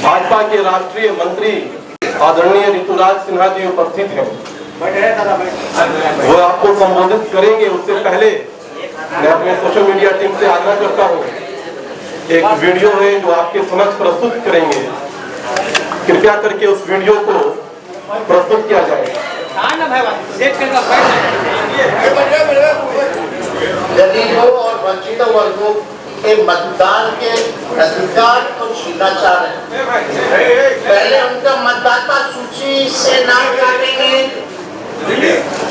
भाजपा के राष्ट्रीय मंत्री आदरणीय ऋतुराज सिन्हा जी उपस्थित हैं। वो आपको संबोधित करेंगे। उससे पहले मैं अपने सोशल मीडिया टीम से आग्रह करता हूँ, एक वीडियो है जो आपके समक्ष प्रस्तुत करेंगे, कृपया करके उस वीडियो को प्रस्तुत किया जाए। गरीबों और वंचित वर्गों के मतदान के अधिकार को छीना चाह रहे हैं। पहले उनका मतदाता सूची से नाम काटेंगे,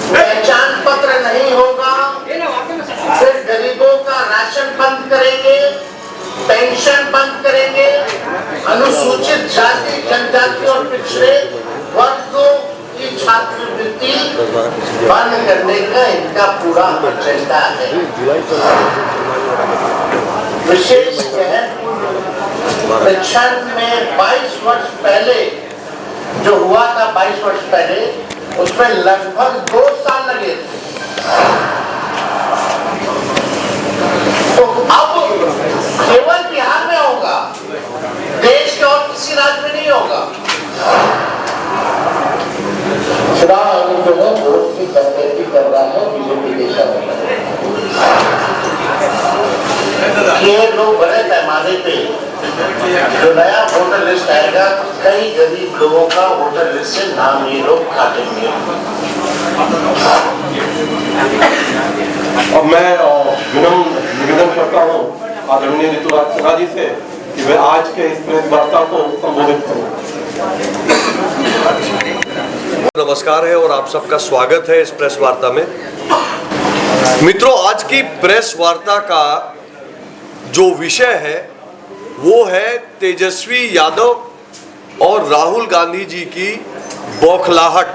पहचान पत्र नहीं होगा, फिर गरीबों का राशन बंद करेंगे, पेंशन बंद करेंगे, अनुसूचित जाति जनजाति और पिछड़े वर्गों की छात्रवृत्ति बंद करने का इनका पूरा एजेंडा है। विशेष परीक्षण में 22 वर्ष पहले जो हुआ था, 22 वर्ष पहले उसमें लगभग 2 साल लगे थे। तो अब केवल बिहार में होगा, देश के और किसी राज्य में नहीं होगा। चुनाव जो है वोट की सरकारी कर रहा है बीजेपी के साथ। ये लोग बड़े पैमाने पे जो नया वोटर लिस्ट आएगा, कई गरीब लोगों का वोटर लिस्ट से नाम ये लोग काटेंगे। अब मैं निवेदन करता हूँ आदरणीय ऋतुराज सिन्हा जी से कि वे आज के इस प्रेस वार्ता को संबोधित करें। नमस्कार है और आप सबका स्वागत है इस प्रेस वार्ता में। मित्रों, आज की प्रेस वार्ता का जो विषय है वो है तेजस्वी यादव और राहुल गांधी जी की बौखलाहट।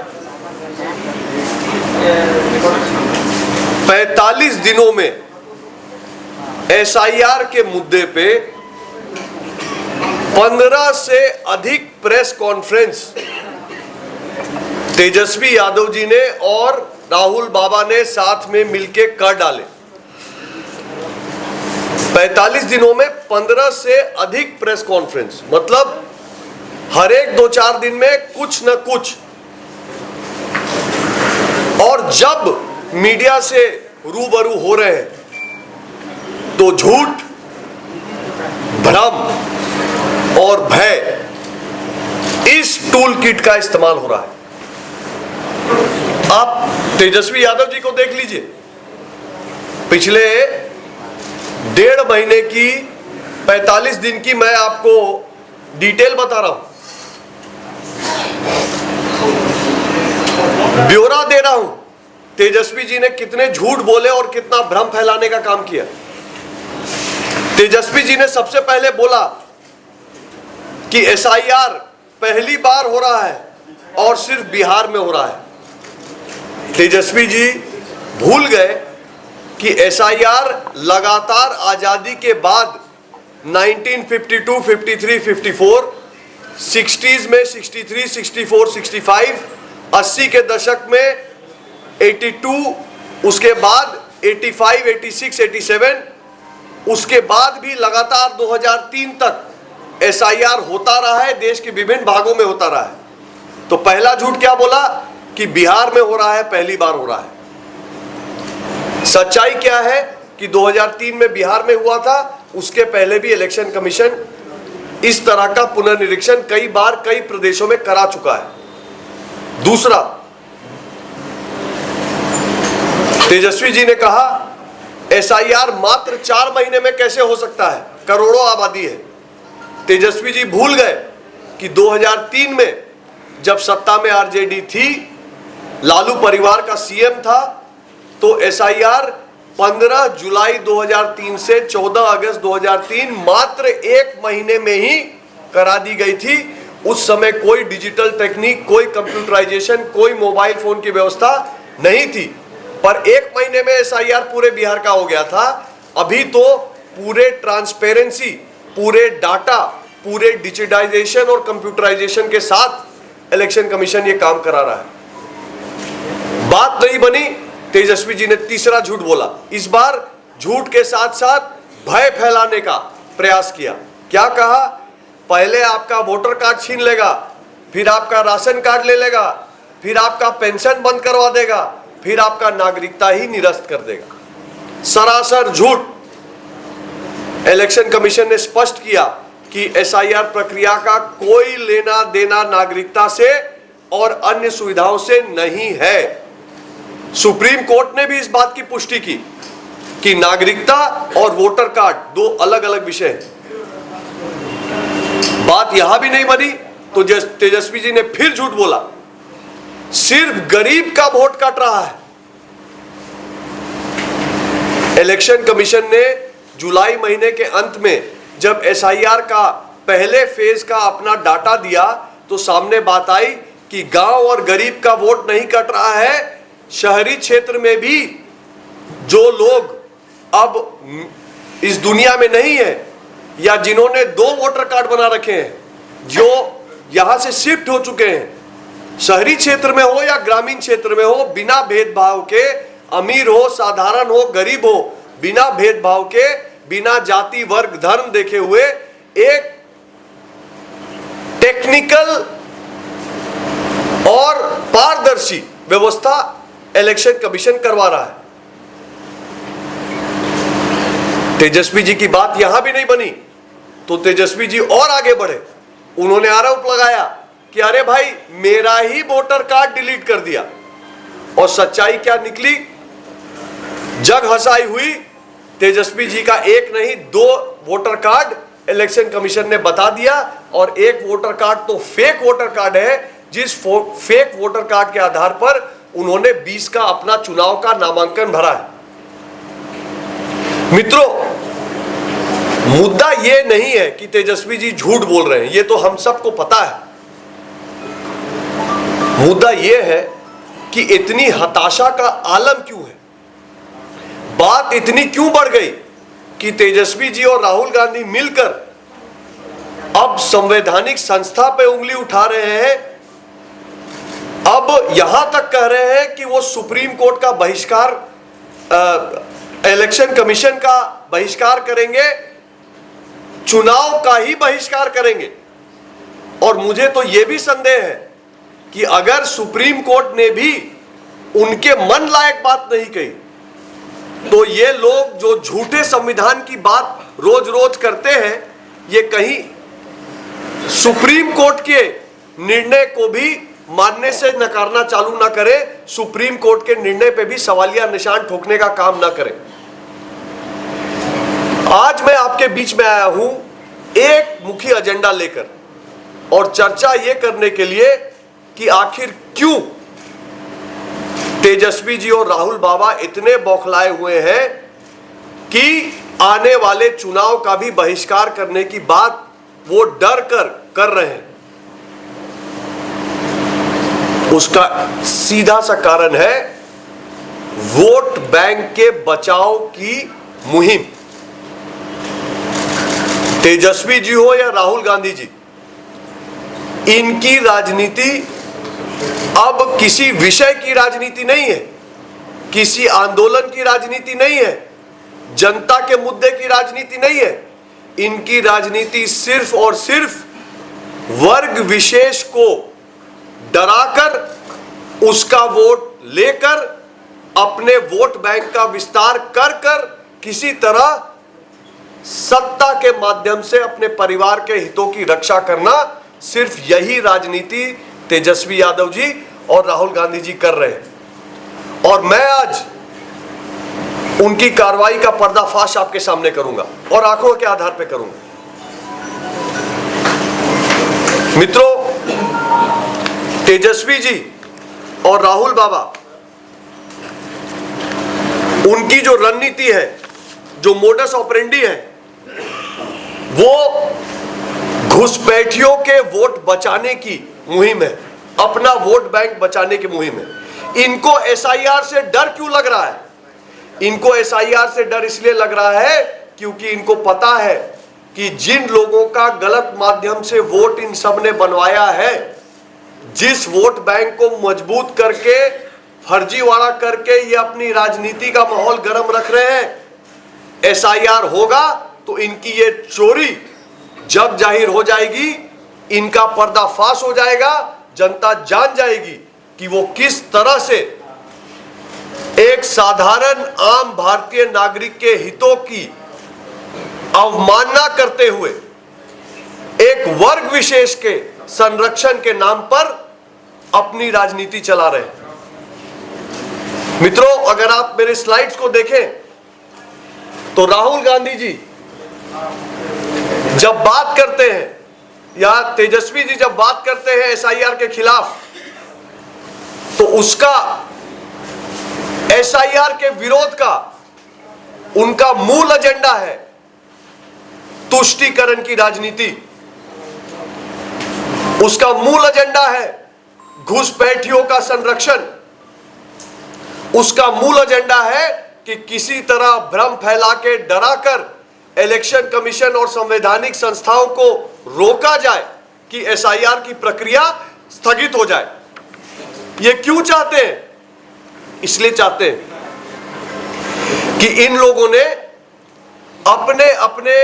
45 दिनों में एसआईआर के मुद्दे पे 15 से अधिक प्रेस कॉन्फ्रेंस तेजस्वी यादव जी ने और राहुल बाबा ने साथ में मिलके कर डाले। 45 दिनों में 15 से अधिक प्रेस कॉन्फ्रेंस, मतलब हर एक 2-4 दिन में कुछ न कुछ। और जब मीडिया से रूबरू हो रहे हैं तो झूठ, भ्रम और भय, इस टूल किट का इस्तेमाल हो रहा है। आप तेजस्वी यादव जी को देख लीजिए, पिछले 1.5 महीने की 45 दिन की मैं आपको डिटेल बता रहा हूं, ब्यौरा दे रहा हूं। तेजस्वी जी ने कितने झूठ बोले और कितना भ्रम फैलाने का काम किया। तेजस्वी जी ने सबसे पहले बोला कि एसआईआर पहली बार हो रहा है और सिर्फ बिहार में हो रहा है। तेजस्वी जी भूल गए कि एसआईआर लगातार आजादी के बाद 1952, 53, 54, 60s में 63, 64, 65, 80 के दशक में 82, उसके बाद 85, 86, 87, उसके बाद भी लगातार 2003 तक एसआईआर होता रहा है, देश के विभिन्न भागों में होता रहा है। तो पहला झूठ क्या बोला कि बिहार में हो रहा है, पहली बार हो रहा है। सच्चाई क्या है कि 2003 में बिहार में हुआ था, उसके पहले भी इलेक्शन कमीशन इस तरह का पुनर्निरीक्षण कई बार कई प्रदेशों में करा चुका है। दूसरा, तेजस्वी जी ने कहा एसआईआर मात्र 4 महीने में कैसे हो सकता है, करोड़ों आबादी है। तेजस्वी जी भूल गए कि 2003 में जब सत्ता में आरजेडी थी, लालू परिवार का सीएम था, तो एसआईआर 15 जुलाई 2003 से 14 अगस्त 2003 मात्र 1 महीने में ही करा दी गई थी। उस समय कोई डिजिटल टेक्निक, कोई कंप्यूटराइजेशन, कोई मोबाइल फोन की व्यवस्था नहीं थी, पर 1 महीने में एसआईआर पूरे बिहार का हो गया था। अभी तो पूरे ट्रांसपेरेंसी, पूरे डाटा, पूरे डिजिटाइजेशन और कंप्यूटराइजेशन के साथ इलेक्शन कमीशन ये काम करा रहा है। बात नहीं बनी, तेजस्वी जी ने तीसरा झूठ बोला। इस बार झूठ के साथ साथ भय फैलाने का प्रयास किया। क्या कहा? पहले आपका वोटर कार्ड छीन लेगा, फिर आपका राशन कार्ड ले लेगा, फिर आपका पेंशन बंद करवा देगा, फिर आपका नागरिकता ही निरस्त कर देगा। सरासर झूठ। इलेक्शन कमीशन ने स्पष्ट किया कि एसआईआर प्रक्रिया का कोई लेना देना नागरिकता से और अन्य सुविधाओं से नहीं है। सुप्रीम कोर्ट ने भी इस बात की पुष्टि की कि नागरिकता और वोटर कार्ड दो अलग अलग विषय हैं। बात यहां भी नहीं बनी तो तेजस्वी जी ने फिर झूठ बोला, सिर्फ गरीब का वोट कट रहा है। इलेक्शन कमीशन ने जुलाई महीने के अंत में जब एसआईआर का पहले फेज का अपना डाटा दिया तो सामने बात आई कि गांव और गरीब का वोट नहीं कट रहा है। शहरी क्षेत्र में भी जो लोग अब इस दुनिया में नहीं है या जिन्होंने 2 वोटर कार्ड बना रखे हैं, जो यहां से शिफ्ट हो चुके हैं, शहरी क्षेत्र में हो या ग्रामीण क्षेत्र में हो, बिना भेदभाव के, अमीर हो, साधारण हो, गरीब हो, बिना भेदभाव के, बिना जाति वर्ग धर्म देखे हुए एक टेक्निकल और पारदर्शी व्यवस्था इलेक्शन कमीशन करवा रहा है। तेजस्वी जी की बात यहां भी नहीं बनी तो तेजस्वी जी और आगे बढ़े। उन्होंने आरोप लगाया कि अरे भाई मेरा ही वोटर कार्ड डिलीट कर दिया, और सच्चाई क्या निकली? जग हंसाई हुई। तेजस्वी जी का एक नहीं 2 वोटर कार्ड इलेक्शन कमीशन ने बता दिया, और एक वोटर कार्ड तो फेक वोटर कार्ड है, जिस फेक वोटर कार्ड के आधार पर उन्होंने 20 का अपना चुनाव का नामांकन भरा है। मित्रों, मुद्दा यह नहीं है कि तेजस्वी जी झूठ बोल रहे हैं, यह तो हम सबको पता है। मुद्दा यह है कि इतनी हताशा का आलम क्यों है, बात इतनी क्यों बढ़ गई कि तेजस्वी जी और राहुल गांधी मिलकर अब संवैधानिक संस्था पे उंगली उठा रहे हैं। अब यहां तक कह रहे हैं कि वो सुप्रीम कोर्ट का बहिष्कार, इलेक्शन कमीशन का बहिष्कार करेंगे, चुनाव का ही बहिष्कार करेंगे। और मुझे तो यह भी संदेह है कि अगर सुप्रीम कोर्ट ने भी उनके मन लायक बात नहीं कही तो ये लोग जो झूठे संविधान की बात रोज रोज करते हैं, ये कहीं सुप्रीम कोर्ट के निर्णय को भी मानने से नकारना चालू ना करे, सुप्रीम कोर्ट के निर्णय पे भी सवालिया निशान ठोकने का काम ना करें। आज मैं आपके बीच में आया हूं एक मुख्य एजेंडा लेकर, और चर्चा ये करने के लिए कि आखिर क्यों तेजस्वी जी और राहुल बाबा इतने बौखलाए हुए हैं कि आने वाले चुनाव का भी बहिष्कार करने की बात वो डर कर रहे हैं। उसका सीधा सा कारण है वोट बैंक के बचाव की मुहिम। तेजस्वी जी हो या राहुल गांधी जी, इनकी राजनीति अब किसी विषय की राजनीति नहीं है, किसी आंदोलन की राजनीति नहीं है, जनता के मुद्दे की राजनीति नहीं है। इनकी राजनीति सिर्फ और सिर्फ वर्ग विशेष को डराकर उसका वोट लेकर अपने वोट बैंक का विस्तार कर किसी तरह सत्ता के माध्यम से अपने परिवार के हितों की रक्षा करना, सिर्फ यही राजनीति तेजस्वी यादव जी और राहुल गांधी जी कर रहे हैं। और मैं आज उनकी कार्रवाई का पर्दाफाश आपके सामने करूंगा और आंखों के आधार पर करूंगा। मित्रों, तेजस्वी जी और राहुल बाबा, उनकी जो रणनीति है, जो मोडस ऑपरेंडी है, वो घुसपैठियों के वोट बचाने की मुहिम है, अपना वोट बैंक बचाने की मुहिम है। इनको एसआईआर से डर क्यों लग रहा है? इनको एसआईआर से डर इसलिए लग रहा है क्योंकि इनको पता है कि जिन लोगों का गलत माध्यम से वोट इन सब ने बनवाया है, जिस वोट बैंक को मजबूत करके, फर्जीवाड़ा करके ये अपनी राजनीति का माहौल गर्म रख रहे हैं, एसआईआर होगा तो इनकी ये चोरी जग जाहिर हो जाएगी, इनका पर्दाफाश हो जाएगा, जनता जान जाएगी कि वो किस तरह से एक साधारण आम भारतीय नागरिक के हितों की अवमानना करते हुए एक वर्ग विशेष के संरक्षण के नाम पर अपनी राजनीति चला रहे हैं। मित्रों, अगर आप मेरे स्लाइड्स को देखें तो राहुल गांधी जी जब बात करते हैं या तेजस्वी जी जब बात करते हैं एसआईआर के खिलाफ, तो उसका एसआईआर के विरोध का उनका मूल एजेंडा है तुष्टीकरण की राजनीति। उसका मूल एजेंडा है घुसपैठियों का संरक्षण। उसका मूल एजेंडा है कि किसी तरह भ्रम फैला के डराकर इलेक्शन कमीशन और संवैधानिक संस्थाओं को रोका जाए कि एसआईआर की प्रक्रिया स्थगित हो जाए। ये क्यों चाहते हैं? इसलिए चाहते हैं कि इन लोगों ने अपने अपने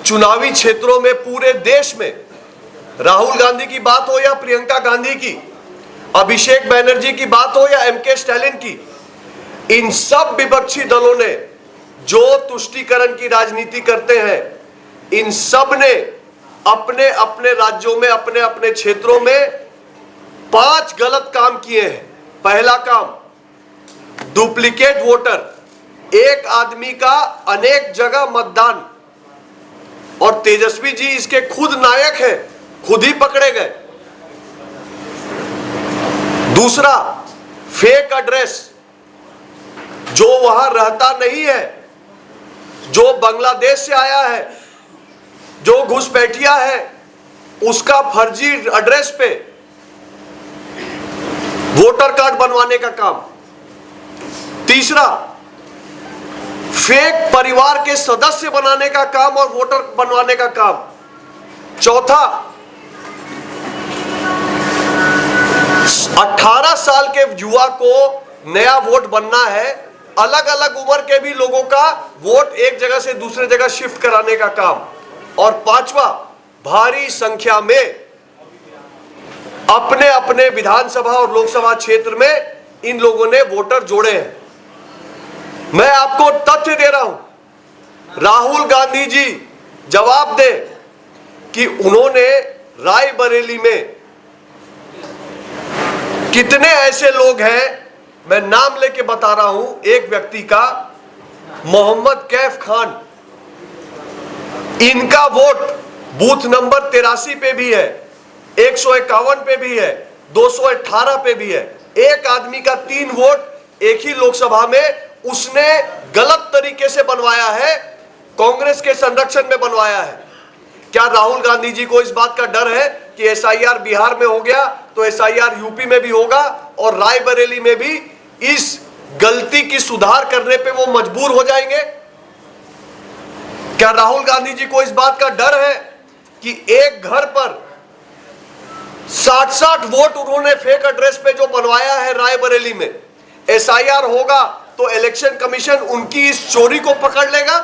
चुनावी क्षेत्रों में पूरे देश में, राहुल गांधी की बात हो या प्रियंका गांधी की, अभिषेक बैनर्जी की बात हो या एमके स्टालिन की, इन सब विपक्षी दलों ने जो तुष्टीकरण की राजनीति करते हैं, इन सब ने अपने अपने राज्यों में, अपने अपने क्षेत्रों में 5 गलत काम किए हैं। पहला काम, डुप्लीकेट वोटर, एक आदमी का अनेक जगह मतदान, और तेजस्वी जी इसके खुद नायक हैं, खुद ही पकड़े गए। दूसरा, फेक एड्रेस, जो वहां रहता नहीं है, जो बांग्लादेश से आया है, जो घुसपैठिया है, उसका फर्जी एड्रेस पे वोटर कार्ड बनवाने का काम। तीसरा, फेक परिवार के सदस्य बनाने का काम और वोटर बनवाने का काम। चौथा, 18 साल के युवा को नया वोट बनना है, अलग अलग उम्र के भी लोगों का वोट एक जगह से दूसरे जगह शिफ्ट कराने का काम। और पांचवा, भारी संख्या में अपने अपने विधानसभा और लोकसभा क्षेत्र में इन लोगों ने वोटर जोड़े हैं। मैं आपको तथ्य दे रहा हूं, राहुल गांधी जी जवाब दे कि उन्होंने रायबरेली में कितने ऐसे लोग हैं, मैं नाम लेके बता रहा हूं, एक व्यक्ति का, मोहम्मद कैफ खान, इनका वोट बूथ नंबर 83 पे भी है, 151 पे भी है, 218 पे भी है। एक आदमी का 3 वोट एक ही लोकसभा में उसने गलत तरीके से बनवाया है, कांग्रेस के संरक्षण में बनवाया है। क्या राहुल गांधी जी को इस बात का डर है कि एसआईआर बिहार में हो गया तो एसआईआर यूपी में भी होगा और रायबरेली में भी इस गलती की सुधार करने पे वो मजबूर हो जाएंगे? क्या राहुल गांधी जी को इस बात का डर है कि एक घर पर 60-60 वोट उन्होंने फेक एड्रेस पे जो बनवाया है रायबरेली में, एसआईआर होगा तो इलेक्शन कमीशन उनकी इस चोरी को पकड़ लेगा?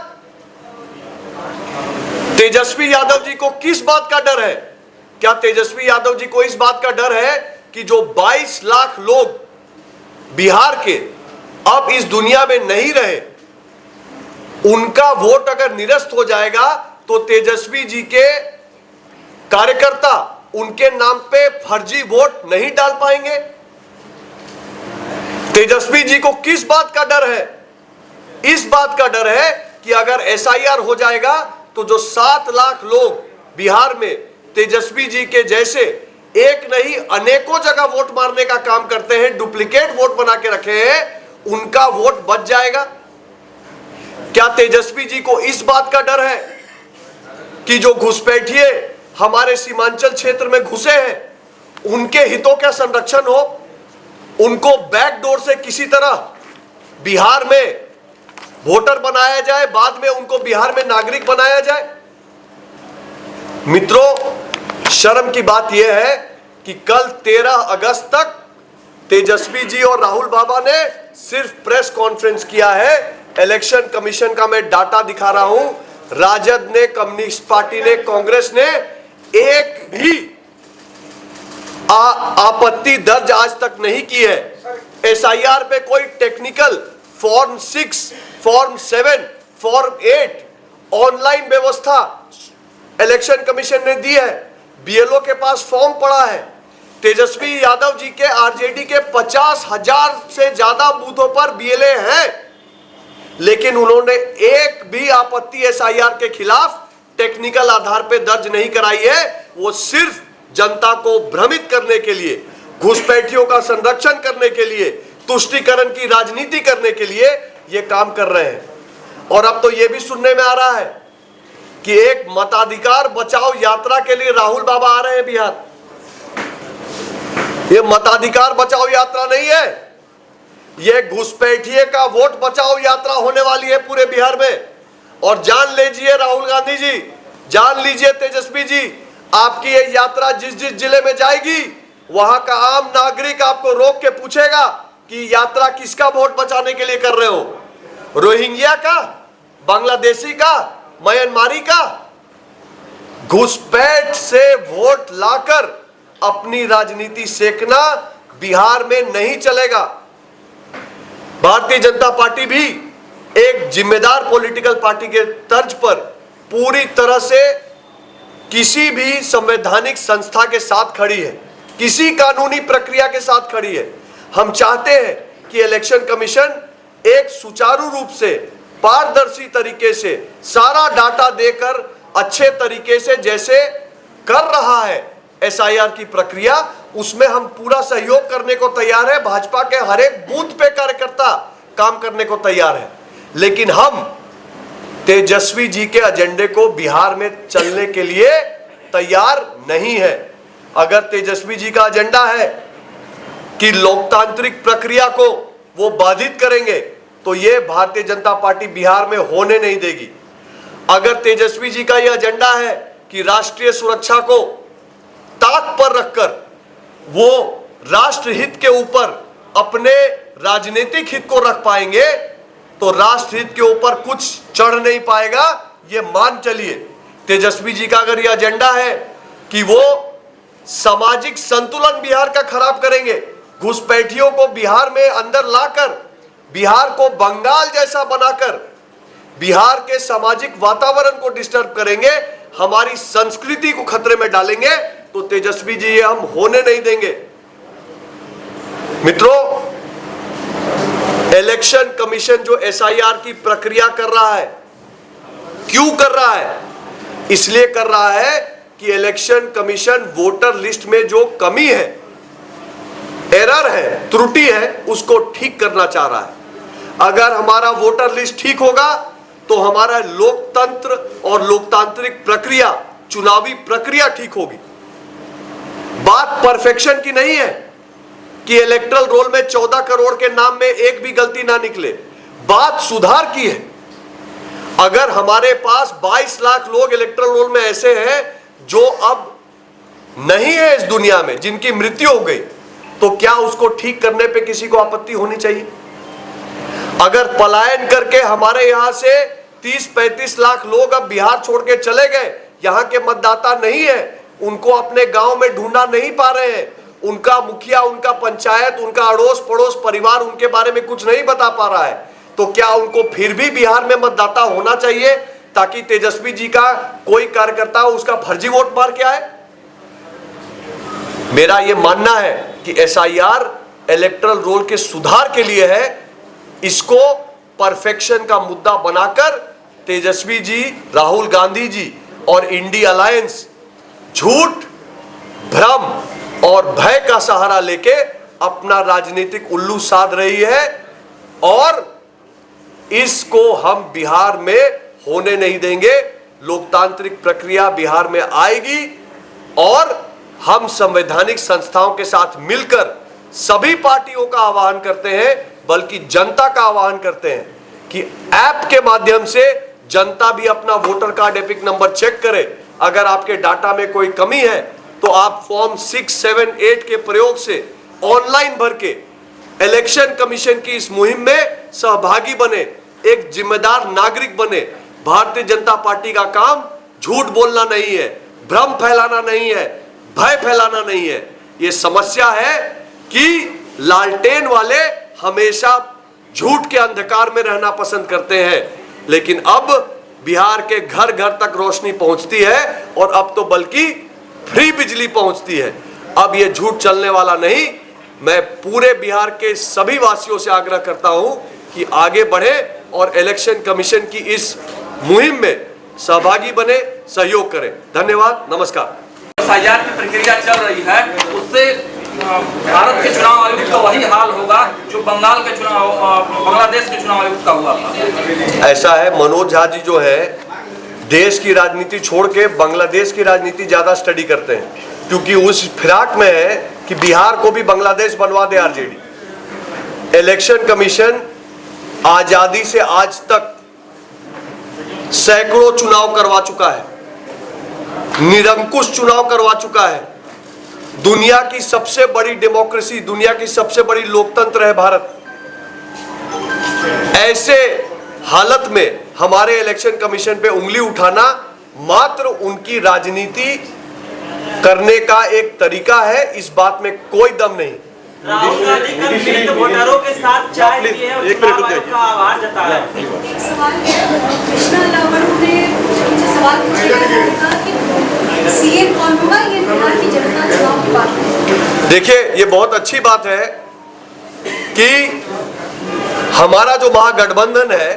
तेजस्वी यादव जी को किस बात का डर है? क्या तेजस्वी यादव जी को इस बात का डर है कि जो 22 लाख लोग बिहार के अब इस दुनिया में नहीं रहे, उनका वोट अगर निरस्त हो जाएगा तो तेजस्वी जी के कार्यकर्ता उनके नाम पे फर्जी वोट नहीं डाल पाएंगे? तेजस्वी जी को किस बात का डर है? इस बात का डर है कि अगर एसआईआर हो जाएगा तो जो 7 लाख लोग बिहार में तेजस्वी जी के जैसे एक नहीं अनेकों जगह वोट मारने का काम करते हैं, डुप्लीकेट वोट बना के रखे हैं, उनका वोट बच जाएगा। क्या तेजस्वी जी को इस बात का डर है कि जो घुसपैठिए हमारे सीमांचल क्षेत्र में घुसे हैं उनके हितों का संरक्षण हो, उनको बैकडोर से किसी तरह बिहार में वोटर बनाया जाए, बाद में उनको बिहार में नागरिक बनाया जाए? मित्रों, शर्म की बात यह है कि कल 13 अगस्त तक तेजस्वी जी और राहुल बाबा ने सिर्फ प्रेस कॉन्फ्रेंस किया है। इलेक्शन कमीशन का मैं डाटा दिखा रहा हूं, राजद ने, कम्युनिस्ट पार्टी ने, कांग्रेस ने एक भी आपत्ति दर्ज आज तक नहीं की है। एसआईआर पे कोई technical form 6, form 7, form 8 online व्यवस्था इलेक्शन कमीशन ने दी है। बीएलओ के पास फॉर्म पड़ा है। तेजस्वी यादव जी के आरजेडी के 50,000 से ज्यादा बूथों पर बीएलए हैं, लेकिन उन्होंने एक भी आपत्ति एसआईआर के खिलाफ टेक्निकल आधार पर दर्ज नहीं कराई है। वो सिर्फ जनता को भ्रमित करने के लिए, घुसपैठियों का संरक्षण करने के लिए, तुष्टीकरण की राजनीति करने के लिए ये काम कर रहे हैं। और अब तो ये भी सुनने में आ रहा है कि एक मताधिकार बचाओ यात्रा के लिए राहुल बाबा आ रहे हैं बिहार। ये मताधिकार बचाओ यात्रा नहीं है, ये घुसपैठिए का वोट बचाओ यात्रा होने वाली है पूरे बिहार में। और जान लीजिए राहुल गांधी जी, जान लीजिए तेजस्वी जी, आपकी ये यात्रा जिस जिस जिले में जाएगी वहां का आम नागरिक आपको रोक के पूछेगा कि यात्रा किसका वोट बचाने के लिए कर रहे हो, रोहिंग्या का, बांग्लादेशी का, म्यांमारी का। घुसपैठ से वोट लाकर अपनी राजनीति सेकना बिहार में नहीं चलेगा। भारतीय जनता पार्टी भी एक जिम्मेदार पॉलिटिकल पार्टी के तर्ज पर पूरी तरह से किसी भी संवैधानिक संस्था के साथ खड़ी है, किसी कानूनी प्रक्रिया के साथ खड़ी है। हम चाहते हैं कि इलेक्शन कमीशन एक सुचारू रूप से, पारदर्शी तरीके से सारा डाटा देकर अच्छे तरीके से जैसे कर रहा है एसआईआर की प्रक्रिया, उसमें हम पूरा सहयोग करने को तैयार है। भाजपा के हर एक बूथ पे कार्यकर्ता काम करने को तैयार है, लेकिन हम तेजस्वी जी के एजेंडे को बिहार में चलने के लिए तैयार नहीं है। अगर तेजस्वी जी का एजेंडा है कि लोकतांत्रिक प्रक्रिया को वो बाधित करेंगे तो ये भारतीय जनता पार्टी बिहार में होने नहीं देगी। अगर तेजस्वी जी का यह एजेंडा है कि राष्ट्रीय सुरक्षा को ताक पर रखकर वो राष्ट्र हित के ऊपर अपने राजनीतिक हित को रख पाएंगे तो राष्ट्र हित के ऊपर कुछ चढ़ नहीं पाएगा, ये मान चलिए। तेजस्वी जी का अगर यह एजेंडा है कि वो सामाजिक संतुलन बिहार का खराब करेंगे, घुसपैठियों को बिहार में अंदर लाकर बिहार को बंगाल जैसा बनाकर बिहार के सामाजिक वातावरण को डिस्टर्ब करेंगे, हमारी संस्कृति को खतरे में डालेंगे, तो तेजस्वी जी ये हम होने नहीं देंगे। मित्रों, इलेक्शन कमीशन जो एसआईआर की प्रक्रिया कर रहा है, क्यों कर रहा है? इसलिए कर रहा है कि इलेक्शन कमीशन वोटर लिस्ट में जो कमी है, एरर है, त्रुटि है, उसको ठीक करना चाह रहा है। अगर हमारा वोटर लिस्ट ठीक होगा तो हमारा लोकतंत्र और लोकतांत्रिक प्रक्रिया, चुनावी प्रक्रिया ठीक होगी। बात परफेक्शन की नहीं है कि इलेक्टोरल रोल में 14 करोड़ के नाम में एक भी गलती ना निकले, बात सुधार की है। अगर हमारे पास 22 लाख लोग इलेक्टोरल रोल में ऐसे हैं जो अब नहीं है इस दुनिया में, जिनकी मृत्यु हो गई, तो क्या उसको ठीक करने पे किसी को आपत्ति होनी चाहिए? अगर पलायन करके हमारे यहां से 30-35 लाख लोग अब बिहार छोड़ के चले गए, यहां के मतदाता नहीं है, उनको अपने गांव में ढूंढा नहीं पा रहे हैं, उनका मुखिया, उनका पंचायत, उनका अड़ोस पड़ोस परिवार उनके बारे में कुछ नहीं बता पा रहा है, तो क्या उनको फिर भी बिहार में मतदाता होना चाहिए ताकि तेजस्वी जी का कोई कार्यकर्ता उसका फर्जी वोट मार के आए? मेरा यह मानना है कि एसआईआर इलेक्टोरल रोल के सुधार के लिए है। इसको परफेक्शन का मुद्दा बनाकर तेजस्वी जी, राहुल गांधी जी और इंडिया अलायंस झूठ, भ्रम और भय का सहारा लेके अपना राजनीतिक उल्लू साध रही है, और इसको हम बिहार में होने नहीं देंगे। लोकतांत्रिक प्रक्रिया बिहार में आएगी और हम संवैधानिक संस्थाओं के साथ मिलकर सभी पार्टियों का आह्वान करते हैं, बल्कि जनता का आह्वान करते हैं कि ऐप के माध्यम से जनता भी अपना voter card EPIC number check करे। अगर आपके डाटा में कोई कमी है तो आप फॉर्म 6, 7, 8 के प्रयोग से ऑनलाइन भर के इलेक्शन कमीशन की इस मुहिम में सहभागी बने, एक जिम्मेदार नागरिक बने, भारतीय जनता पार्टी का काम झूठ बोलना नहीं है, भ्रम फैलाना नहीं है, भय फैलाना नहीं है। ये समस्या है कि लालटेन वाले हमेशा झूठ के अंधकार में रहना पसंद करते हैं, लेकिन अब बिहार के घर घर तक रोशनी पहुंचती है और अब तो बल्कि फ्री बिजली पहुंचती है। अब ये झूठ चलने वाला नहीं। मैं पूरे बिहार के सभी वासियों से आग्रह करता हूं कि आगे बढ़े और इलेक्शन कमीशन की इस मुहिम में सहभागी बने, सहयोग करें। धन्यवाद, नमस्कार। एसआईआर की प्रक्रिया चल रही है, उससे भारत के चुनाव आयोग का वही हाल होगा जो बंगाल के चुनाव, बांग्लादेश के चुनाव आयोग का हुआ था। ऐसा है, मनोज झा जी जो है देश की राजनीति छोड़ के बांग्लादेश की राजनीति ज्यादा स्टडी करते हैं, क्योंकि उस फिराक में है कि बिहार को भी बांग्लादेश बनवा दे आरजेडी। इलेक्शन कमीशन आजादी से आज तक सैकड़ों चुनाव करवा चुका है, निरंकुश चुनाव करवा चुका है। दुनिया की सबसे बड़ी डेमोक्रेसी, दुनिया की सबसे बड़ी लोकतंत्र है भारत। ऐसे हालत में हमारे इलेक्शन कमीशन पे उंगली उठाना मात्र उनकी राजनीति करने का एक तरीका है, इस बात में कोई दम नहीं। राहुल गांधी कल पीड़ित वोटरों के साथ चाय पिए और चुनाव आयोग का आभार जताया। सवाल कृष्णा लावड़ू ने मुझे सवाल पूछा कि सीएम कौन होगा, ये बिहार की जनता चुनाव की बात है। देखिए, ये बहुत अच्छी बात है कि हमारा जो महागठबंधन है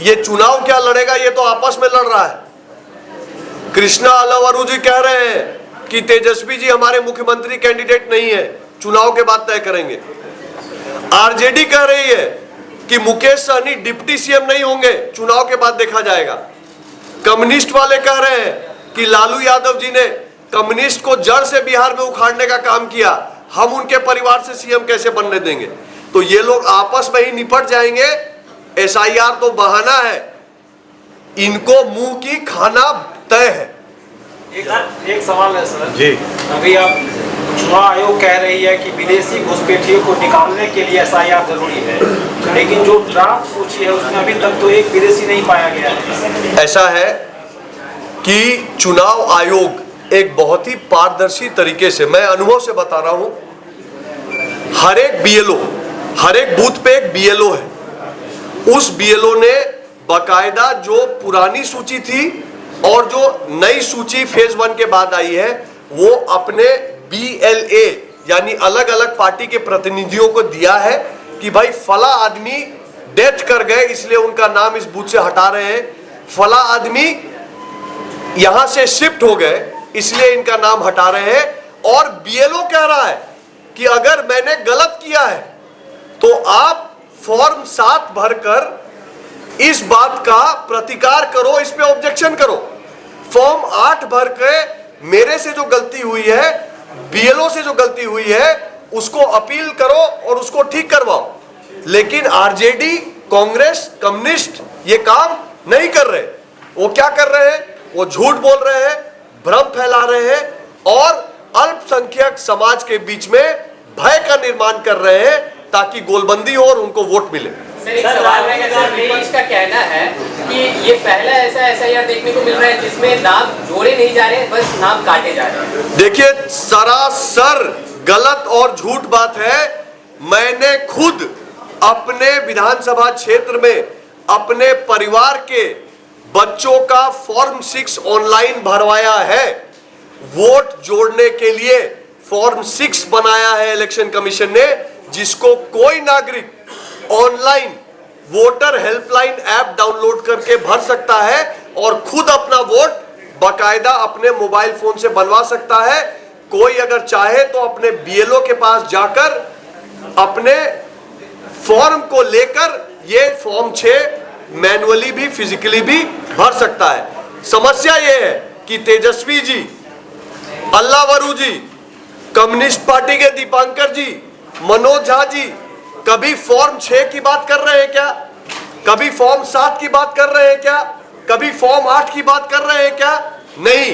ये चुनाव क्या लड़ेगा, ये तो आपस में लड़ रहा है। कृष्णा लावड़ू जी कह रहे हैं कि तेजस्वी जी हमारे मुख्यमंत्री कैंडिडेट नहीं है, चुनाव के बाद तय करेंगे। आरजेडी कह रही है कि मुकेश सहनी डिप्टी सीएम नहीं होंगे, चुनाव के बाद देखा जाएगा। कम्युनिस्ट वाले कह रहे हैं कि लालू यादव जी ने कम्युनिस्ट को जड़ से बिहार में उखाड़ने का काम किया, हम उनके परिवार से सीएम कैसे बनने देंगे। तो ये लोग आपस में ही निपट जाएंगे। एसआईआर तो बहाना है, इनको मुंह की खाना तय है। एक सवाल है सर जी, अभी आप चुनाव आयोग कह रही है कि विदेशी घुसपैठियों को निकालने के लिए एसआईआर जरूरी है, लेकिन जो ड्राफ्ट सूची है उसमें अभी तक तो एक विदेशी नहीं पाया गया है। ऐसा है कि चुनाव आयोग एक बहुत ही पारदर्शी तरीके से, मैं अनुभव से बता रहा हूं, हर एक बीएलओ, हर एक बूथ पे एक बीएलओ है। उस बीएलओ ने बाकायदा जो पुरानी सूची थी और जो नई सूची फेज 1 के बाद आई है वो अपने बीएलए यानी अलग अलग पार्टी के प्रतिनिधियों को दिया है कि भाई फला आदमी डेथ कर गए इसलिए उनका नाम इस बूथ से हटा रहे हैं, फला आदमी यहां से शिफ्ट हो गए इसलिए इनका नाम हटा रहे हैं। और बीएलओ कह रहा है कि अगर मैंने गलत किया है तो आप फॉर्म 7 भरकर इस बात का प्रतिकार करो, इस पे ऑब्जेक्शन करो। फॉर्म 8 भर के मेरे से जो गलती हुई है, बीएलओ से जो गलती हुई है, उसको अपील करो और उसको ठीक करवाओ। लेकिन आरजेडी, कांग्रेस, कम्युनिस्ट ये काम नहीं कर रहे। वो क्या कर रहे हैं? वो झूठ बोल रहे हैं, भ्रम फैला रहे हैं और अल्पसंख्यक समाज के बीच में भय का निर्माण कर रहे हैं ताकि गोलबंदी हो और उनको वोट मिले। सर, एक सवाल है कि विपक्ष का कहना है कि ये पहला ऐसा एसआईआर देखने को मिल रहा है जिसमें नाम जोड़े नहीं जा रहे, बस नाम काटे जा रहे हैं। देखिए, सरासर गलत और झूठ बात है। मैंने खुद अपने विधानसभा क्षेत्र में अपने परिवार के बच्चों का फॉर्म 6 ऑनलाइन भरवाया है। वोट जोड़ने के लिए फॉर्म 6 बनाया है इलेक्शन कमीशन ने, जिसको कोई नागरिक online voter helpline app download करके भर सकता है और खुद अपना वोट बाकायदा अपने मोबाइल फोन से बनवा सकता है। कोई अगर चाहे तो अपने बीएलओ के पास जाकर अपने फॉर्म को लेकर ये फॉर्म 6 मैनुअली भी फिजिकली भी भर सकता है। समस्या ये है कि तेजस्वी जी, अल्लावरू जी, कम्युनिस्ट पार्टी के दीपांकर जी, मनोज झा जी कभी फॉर्म 6 की बात कर रहे हैं क्या? कभी फॉर्म 7 की बात कर रहे हैं क्या? कभी फॉर्म 8 की बात कर रहे हैं क्या? नहीं,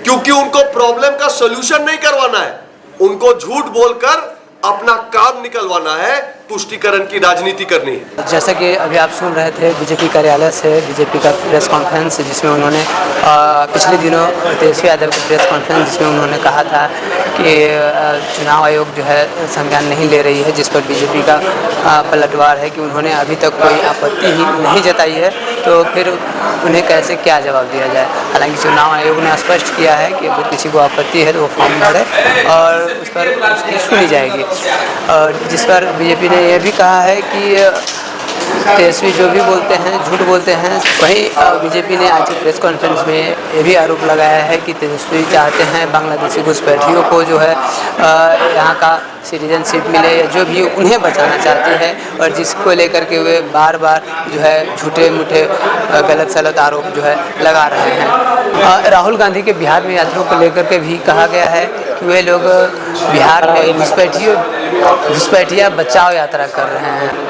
क्योंकि उनको प्रॉब्लम का सॉल्यूशन नहीं करवाना है, उनको झूठ बोलकर अपना काम निकलवाना है। तुष्टीकरण की राजनीति करनी है। जैसा कि अभी आप सुन रहे थे बीजेपी कार्यालय से बीजेपी का प्रेस कॉन्फ्रेंस, जिसमें उन्होंने पिछले दिनों तेजस्वी यादव की प्रेस कॉन्फ्रेंस, जिसमें उन्होंने कहा था कि चुनाव आयोग जो है संज्ञान नहीं ले रही है, जिस पर बीजेपी का पलटवार है कि उन्होंने अभी तक कोई आपत्ति ही नहीं जताई है, तो फिर उन्हें कैसे क्या जवाब दिया जाए। हालांकि चुनाव आयोग ने स्पष्ट किया है कि अगर किसी को आपत्ति है तो वो फॉर्म भरे और उस पर उसकी सुनी जाएगी। और जिस पर बीजेपी ने यह भी कहा है कि तेजस्वी जो भी बोलते हैं झूठ बोलते हैं। वहीं बीजेपी ने आज की प्रेस कॉन्फ्रेंस में ये भी आरोप लगाया है कि तेजस्वी चाहते हैं बांग्लादेशी घुसपैठियों को जो है यहाँ का सिटीजनशिप मिले, या जो भी उन्हें बचाना चाहती है, और जिसको लेकर के वे बार बार जो है झूठे मूठे गलत सलत आरोप जो है लगा रहे हैं। राहुल गांधी के बिहार में यात्रा को लेकर के भी कहा गया है कि वे लोग बिहार में घुसपैठिया बचाओ यात्रा कर रहे हैं।